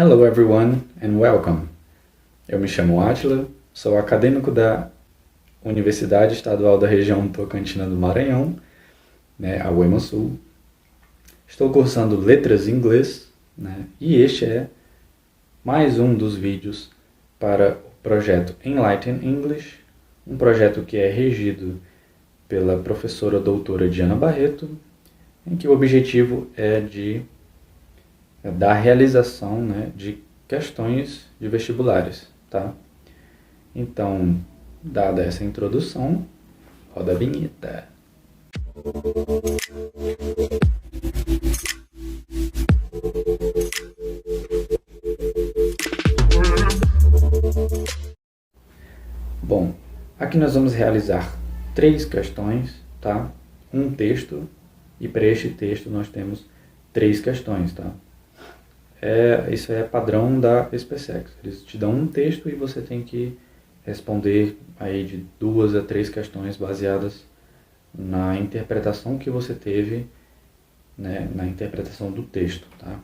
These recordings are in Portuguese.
Hello everyone and welcome. Eu me chamo Átila, sou acadêmico da Universidade Estadual da Região Tocantina do Maranhão, a UEMA Sul. Estou cursando Letras em Inglês, e este é mais um dos vídeos para o projeto Enlighten English, um projeto que é regido pela professora doutora Diana Barreto, em que o objetivo é da realização de questões de vestibulares, tá? Então, dada essa introdução, roda a vinheta. Bom, aqui nós vamos realizar 3 questões, tá? Um texto, e para este texto nós temos 3 questões, tá? Isso é padrão da SpaceX. Eles te dão um texto e você tem que responder aí de 2 a 3 questões baseadas na interpretação que você teve, na interpretação do texto, tá?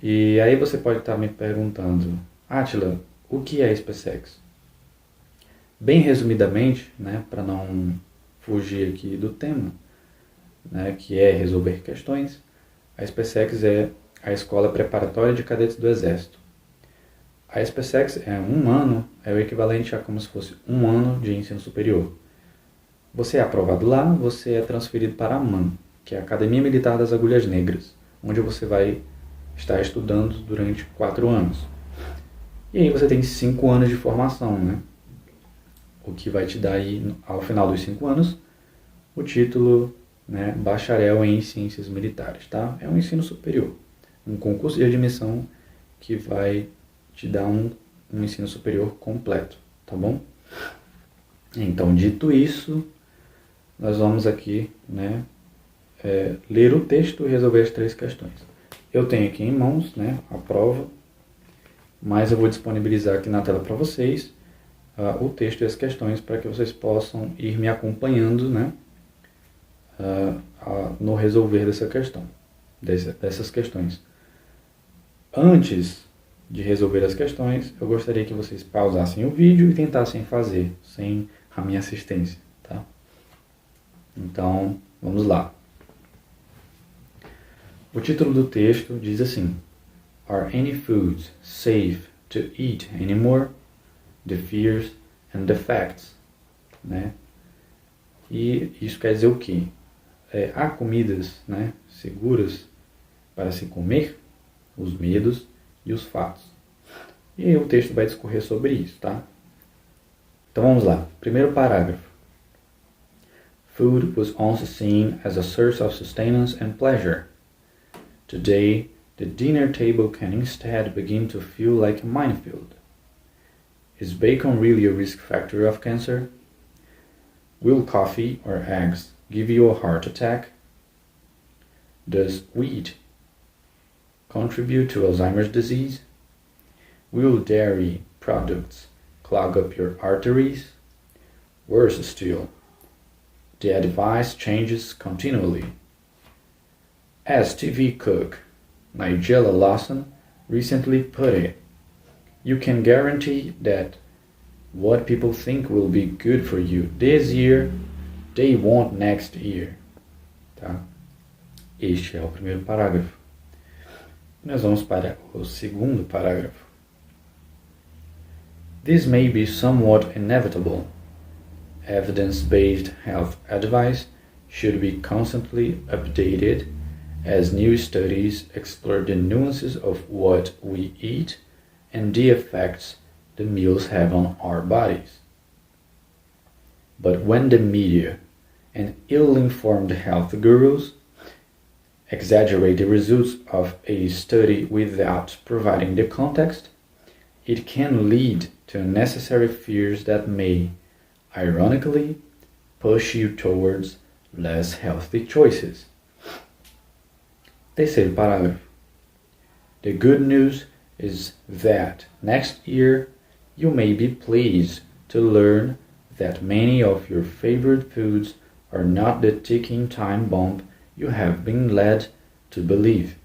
E aí você pode estar me perguntando, Átila, o que é SpaceX? Bem resumidamente, para não fugir aqui do tema, que é resolver questões, a SpaceX é a Escola Preparatória de Cadetes do Exército. A SpaceX é o equivalente a como se fosse um ano de ensino superior. Você é aprovado lá, você é transferido para a AMAN, que é a Academia Militar das Agulhas Negras, onde você vai estar estudando durante 4 anos. E aí você tem 5 anos de formação, o que vai te dar aí, ao final dos 5 anos, o título, bacharel em ciências militares, tá? É um ensino superior. Um concurso de admissão que vai te dar um ensino superior completo, tá bom? Então, dito isso, nós vamos aqui, ler o texto e resolver as 3 questões. Eu tenho aqui em mãos, a prova, mas eu vou disponibilizar aqui na tela para vocês o texto e as questões para que vocês possam ir me acompanhando, no resolver dessas questões. Antes de resolver as questões, eu gostaria que vocês pausassem o vídeo e tentassem fazer sem a minha assistência, tá? Então, vamos lá. O título do texto diz assim: Are any foods safe to eat anymore? The fears and the facts. E isso quer dizer o quê? Há comidas seguras para se comer? Os medos e os fatos. E aí o texto vai discorrer sobre isso, tá? Então vamos lá. Primeiro parágrafo. Food was once seen as a source of sustenance and pleasure. Today, the dinner table can instead begin to feel like a minefield. Is bacon really a risk factor of cancer? Will coffee or eggs give you a heart attack? Does wheat contribute to Alzheimer's disease? Will dairy products clog up your arteries? Worse still, the advice changes continually. As TV cook Nigella Lawson recently put it, you can guarantee that what people think will be good for you this year, they won't next year. Tá? Este é o primeiro parágrafo. Nós vamos para o segundo parágrafo. This may be somewhat inevitable. Evidence-based health advice should be constantly updated as new studies explore the nuances of what we eat and the effects the meals have on our bodies. But when the media and ill-informed health gurus exaggerate the results of a study without providing the context, it can lead to unnecessary fears that may, ironically, push you towards less healthy choices. Terceiro parágrafo. The good news is that next year you may be pleased to learn that many of your favorite foods are not the ticking time bomb you have been led to believe.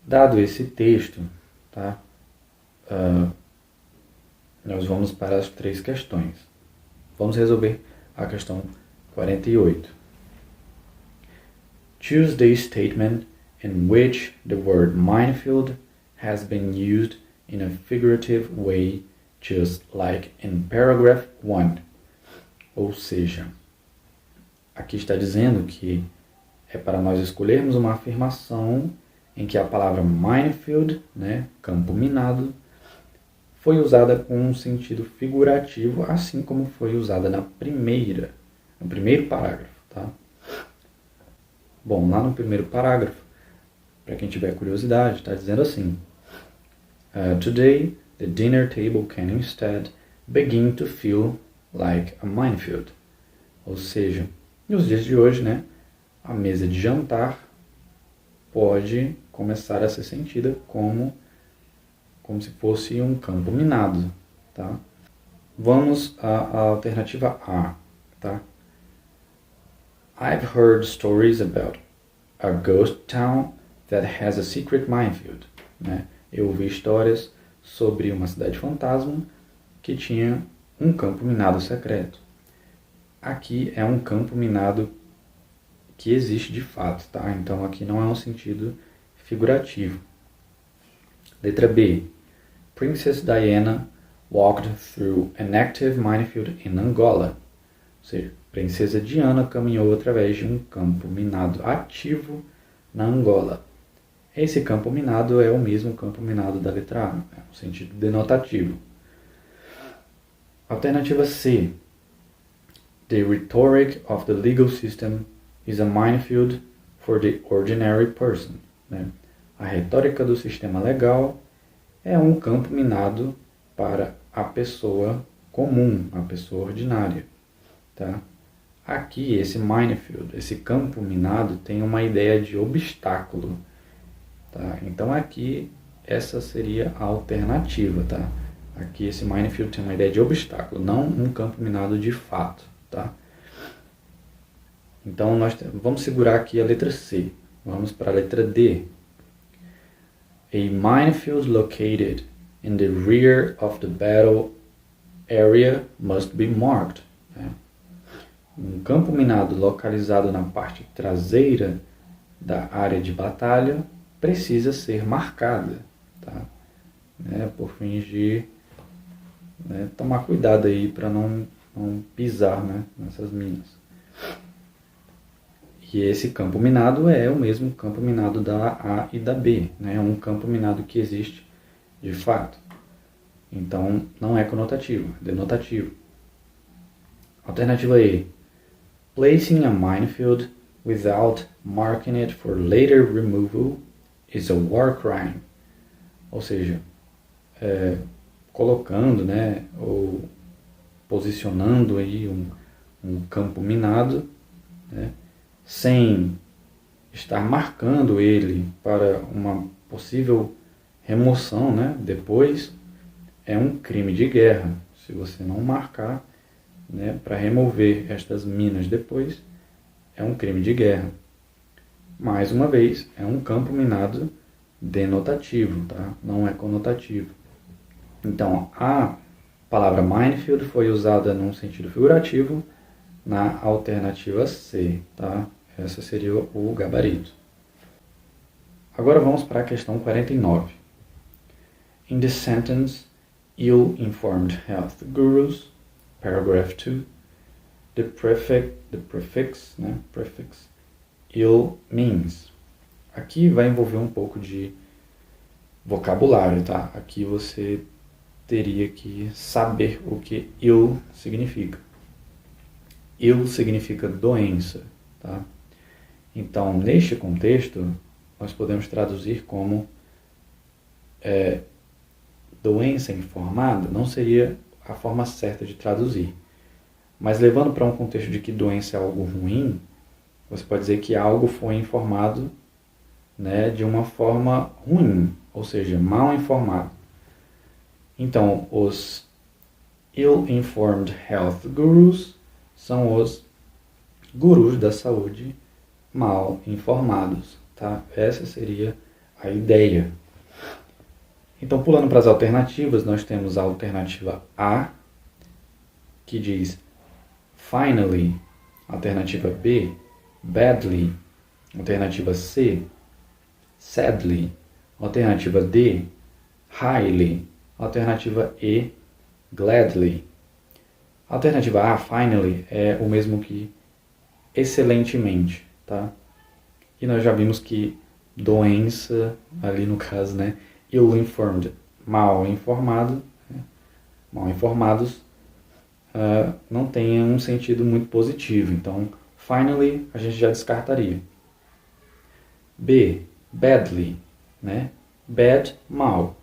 Dado esse texto, tá? Nós vamos para as 3 questões. Vamos resolver a questão 48. Choose the statement in which the word minefield has been used in a figurative way, just like in paragraph 1. Ou seja, aqui está dizendo que é para nós escolhermos uma afirmação em que a palavra minefield, né, campo minado, foi usada com um sentido figurativo, assim como foi usada no primeiro parágrafo. Tá? Bom, lá no primeiro parágrafo, para quem tiver curiosidade, está dizendo assim: Today, the dinner table can instead begin to feel like a minefield. Ou seja, nos dias de hoje, né, a mesa de jantar pode começar a ser sentida como se fosse um campo minado. Tá? Vamos à alternativa A. Tá? I've heard stories about a ghost town that has a secret minefield. Né? Eu ouvi histórias sobre uma cidade fantasma que tinha um campo minado secreto. Aqui é um campo minado que existe de fato, tá? Então aqui não é um sentido figurativo. Letra B. Princess Diana walked through an active minefield in Angola. Ou seja, Princesa Diana caminhou através de um campo minado ativo na Angola. Esse campo minado é o mesmo campo minado da letra A, é um sentido denotativo. Alternativa C. The rhetoric of the legal system is a minefield for the ordinary person. Né? A retórica do sistema legal é um campo minado para a pessoa comum, a pessoa ordinária. Tá? Aqui, esse minefield, esse campo minado, tem uma ideia de obstáculo. Tá? Então aqui, essa seria a alternativa. Tá? Aqui esse minefield tem uma ideia de obstáculo, não um campo minado de fato. Tá? Então nós vamos segurar aqui a letra C. Vamos para a letra D. A minefield located in the rear of the battle area must be marked. Né? Um campo minado localizado na parte traseira da área de batalha precisa ser marcada. Tá? Por fins de tomar cuidado aí para não pisar, né, nessas minas. E esse campo minado é o mesmo campo minado da A e da B. Né? É um campo minado que existe de fato. Então não é conotativo, é denotativo. Alternativa E. Placing a minefield without marking it for later removal is a war crime. Ou seja, colocando, né, ou posicionando aí um campo minado, né, sem estar marcando ele para uma possível remoção, né, depois, é um crime de guerra. Se você não marcar, né, para remover estas minas depois, é um crime de guerra. Mais uma vez, é um campo minado denotativo, tá? Não é conotativo. Então, a palavra minefield foi usada num sentido figurativo na alternativa C, tá? Essa seria o gabarito. Agora vamos para a questão 49. In the sentence, ill-informed health gurus, paragraph 2, the prefix ill means. Aqui vai envolver um pouco de vocabulário, tá? Aqui você teria que saber o que ill significa. Ill significa doença, tá? Então, neste contexto, nós podemos traduzir como doença informada, não seria a forma certa de traduzir. Mas levando para um contexto de que doença é algo ruim, você pode dizer que algo foi informado, né, de uma forma ruim, ou seja, mal informado. Então, os ill-informed health gurus são os gurus da saúde mal informados. Tá? Essa seria a ideia. Então, pulando para as alternativas, nós temos a alternativa A, que diz finally, alternativa B, badly, alternativa C, sadly, alternativa D, highly, alternativa E, gladly. A alternativa A, finally, é o mesmo que excelentemente, tá? E nós já vimos que doença, ali no caso, né, ill-informed, mal informado, né, mal informados, não tem um sentido muito positivo. Então, finally, a gente já descartaria. B, badly, né? Bad, mal.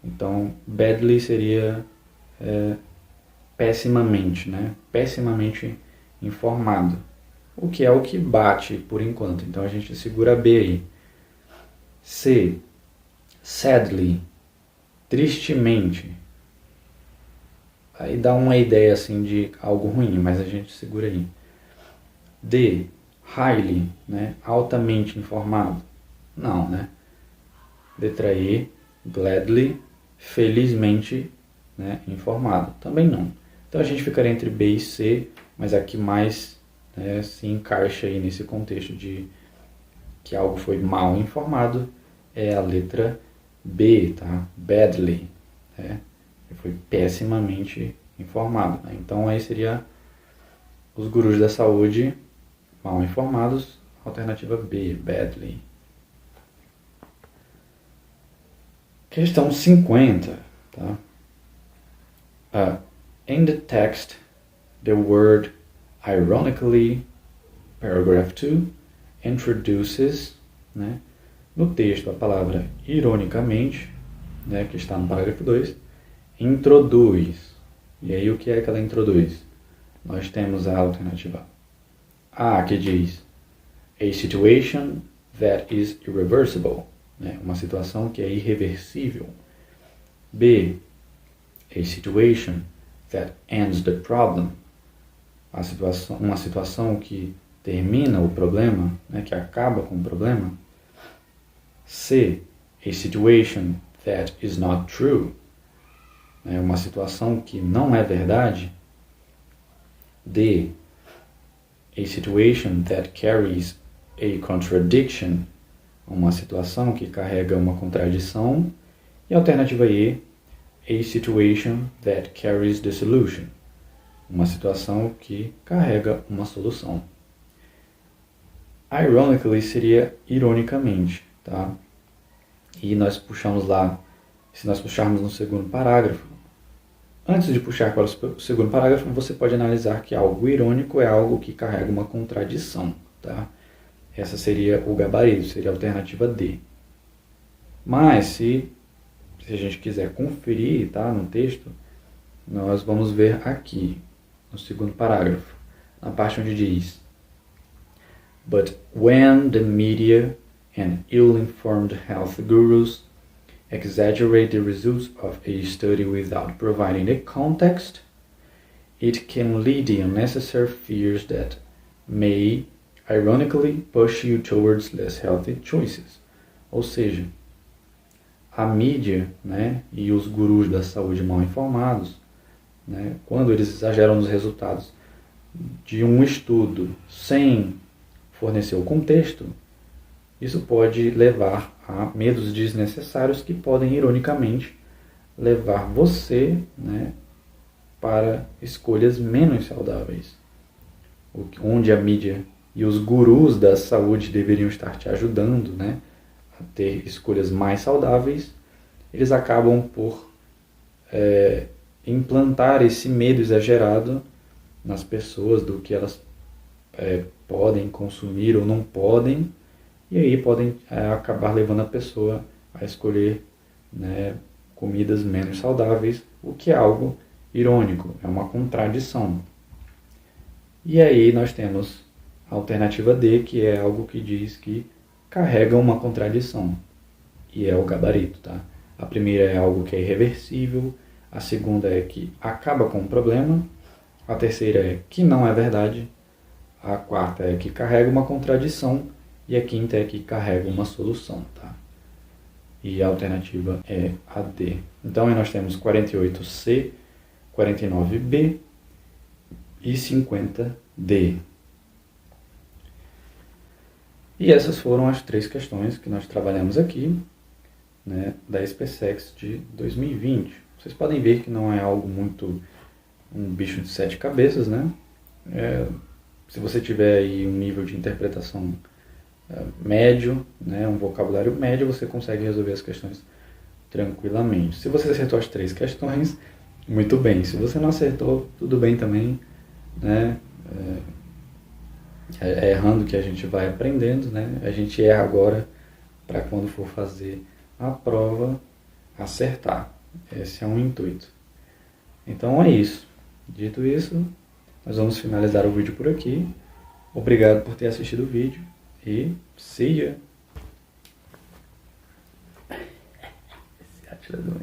Então, badly seria pessimamente, né? Pessimamente informado. O que é o que bate por enquanto. Então, a gente segura B aí. C, sadly, tristemente. Aí dá uma ideia assim de algo ruim, mas a gente segura aí. D, highly, né? Altamente informado. Não, né? Letra E, gladly, felizmente, né? Informado. Também não. Então a gente ficaria entre B e C, mas a que mais, né, se encaixa aí nesse contexto de que algo foi mal informado é a letra B, tá? Badly, né? Foi pessimamente informado, né? Então aí seria os gurus da saúde mal informados, alternativa B, badly. Questão 50, tá? In the text, the word ironically, paragraph 2, introduces, né? No texto, a palavra ironicamente, né, que está no parágrafo 2, introduz. E aí o que é que ela introduz? Nós temos a alternativa A, que diz a situation that is irreversible, né? Uma situação que é irreversível. B, a situation that ends the problem, uma situação que termina o problema, né? Que acaba com o problema. C, a situation that is not true, né? Uma situação que não é verdade. D, a situation that carries a contradiction, uma situação que carrega uma contradição. E a alternativa E, a situation that carries the solution, uma situação que carrega uma solução. Ironically seria ironicamente, tá? E nós puxamos lá, se nós puxarmos no segundo parágrafo, antes de puxar para o segundo parágrafo, você pode analisar que algo irônico é algo que carrega uma contradição, tá? Essa seria o gabarito, seria a alternativa D. Mas, se a gente quiser conferir, tá, no texto, nós vamos ver aqui, no segundo parágrafo, na parte onde diz: But when the media and ill-informed health gurus exaggerate the results of a study without providing the context, it can lead to unnecessary fears that may, ironically, push you towards less healthy choices. Ou seja, a mídia, né, e os gurus da saúde mal informados, né, quando eles exageram nos resultados de um estudo sem fornecer o contexto, isso pode levar a medos desnecessários que podem, ironicamente, levar você, né, para escolhas menos saudáveis. Onde a mídia e os gurus da saúde deveriam estar te ajudando, né, a ter escolhas mais saudáveis, eles acabam por implantar esse medo exagerado nas pessoas do que elas podem consumir ou não podem, e aí podem acabar levando a pessoa a escolher, né, comidas menos saudáveis, o que é algo irônico, é uma contradição. E aí nós temos a alternativa D, que é algo que diz que carrega uma contradição, e é o gabarito, tá? A primeira é algo que é irreversível, a segunda é que acaba com o problema, a terceira é que não é verdade, a quarta é que carrega uma contradição, e a quinta é que carrega uma solução, tá? e a alternativa é a D. Então aí nós temos 48C, 49B e 50D. E essas foram as 3 questões que nós trabalhamos aqui, né, da SpaceX de 2020. Vocês podem ver que não é algo muito um bicho de 7 cabeças, né? Se você tiver aí um nível de interpretação médio, né, um vocabulário médio, você consegue resolver as questões tranquilamente. Se você acertou as 3 questões, muito bem. Se você não acertou, tudo bem também, né? É errando que a gente vai aprendendo, né? A gente erra agora para quando for fazer a prova acertar. Esse é um intuito. Então é isso. Dito isso, nós vamos finalizar o vídeo por aqui. Obrigado por ter assistido o vídeo e see ya! Esse atirador.